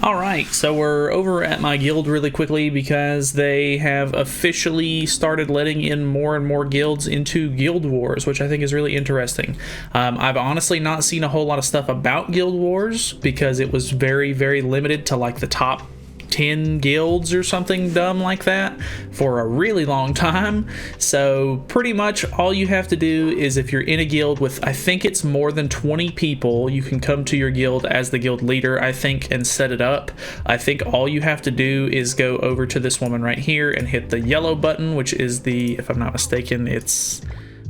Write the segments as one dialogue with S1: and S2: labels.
S1: All right, so we're over at my guild really quickly because they have officially started letting in more and more guilds into Guild Wars, which I think is really interesting. I've honestly not seen a whole lot of stuff about Guild Wars because it was very, very limited to like the top 10 guilds or something dumb like that for a really long time. So pretty much all you have to do is, if you're in a guild with, I think it's more than 20 people, you can come to your guild as the guild leader, I think, and set it up. I think all you have to do is go over to this woman right here and hit the yellow button, which is the, if I'm not mistaken, it's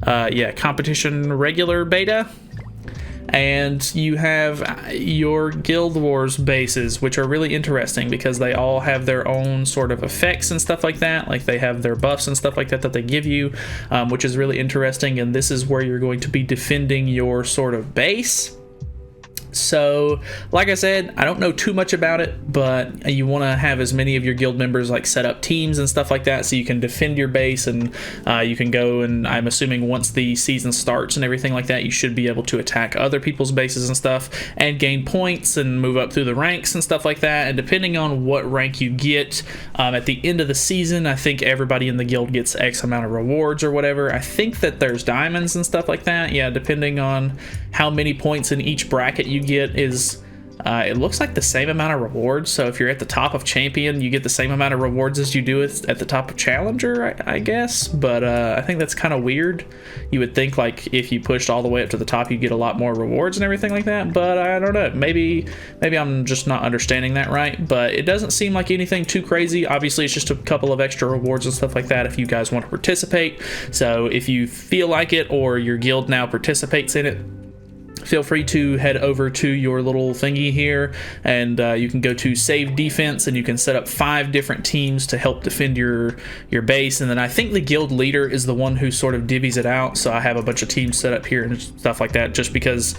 S1: yeah, competition regular beta. And you have your Guild Wars bases, which are really interesting because they all have their own sort of effects and stuff like that. Like they have their buffs and stuff like that that they give you, which is really interesting. And this is where you're going to be defending your sort of base. So, like I said, I don't know too much about it, but you want to have as many of your guild members like set up teams and stuff like that so you can defend your base, and you can go, and I'm assuming once the season starts and everything like that, you should be able to attack other people's bases and stuff and gain points and move up through the ranks and stuff like that. And depending on what rank you get at the end of the season, I think everybody in the guild gets X amount of rewards or whatever. I think that there's diamonds and stuff like that. Yeah, depending on how many points in each bracket you get is it looks like the same amount of rewards. So if you're at the top of champion, you get the same amount of rewards as you do at the top of challenger, I guess. But I think that's kind of weird. You would think like if you pushed all the way up to the top, you'd get a lot more rewards and everything like that. But I don't know. Maybe I'm just not understanding that right. But it doesn't seem like anything too crazy. Obviously, it's just a couple of extra rewards and stuff like that if you guys want to participate. So if you feel like it, or your guild now participates in it, feel free to head over to your little thingy here, and you can go to save defense, and you can set up 5 different teams to help defend your base. And then I think the guild leader is the one who sort of divvies it out. So I have a bunch of teams set up here and stuff like that, just because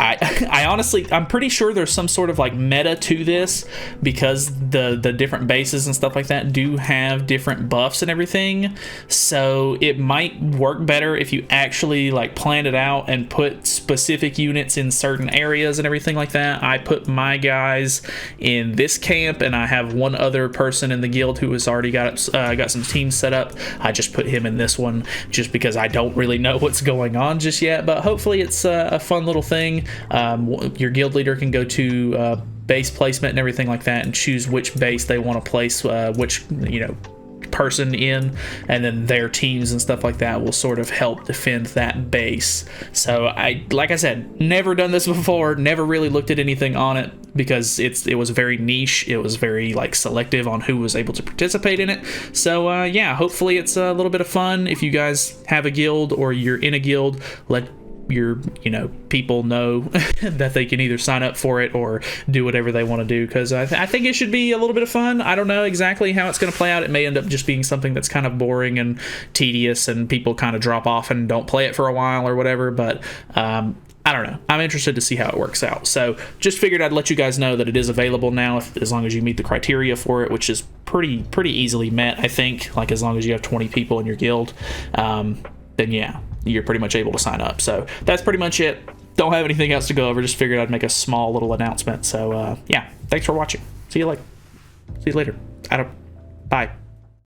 S1: I honestly, I'm pretty sure there's some sort of like meta to this, because the different bases and stuff like that do have different buffs and everything. So it might work better if you actually like plan it out and put specific units in certain areas and everything like that. I put my guys in this camp, and I have one other person in the guild who has already got some teams set up. I just put him in this one just because I don't really know what's going on just yet, but hopefully it's a fun little thing. Your guild leader can go to base placement and everything like that and choose which base they want to place which person in, and then their teams and stuff like that will sort of help defend that base. So like I said, never done this before, never really looked at anything on it because it was very niche. It was very like selective on who was able to participate in it. So yeah, hopefully it's a little bit of fun. If you guys have a guild or you're in a guild, let your people know that they can either sign up for it or do whatever they want to do, because I think it should be a little bit of fun. I don't know exactly how it's going to play out. It may end up just being something that's kind of boring and tedious, and people kind of drop off and don't play it for a while or whatever, but I don't know. I'm interested to see how it works out. So just figured I'd let you guys know that it is available now, as long as you meet the criteria for it, which is pretty easily met, I think. Like as long as you have 20 people in your guild, then yeah, you're pretty much able to sign up. So that's pretty much it. Don't have anything else to go over. Just figured I'd make a small little announcement. So yeah, thanks for watching. See you later. Bye.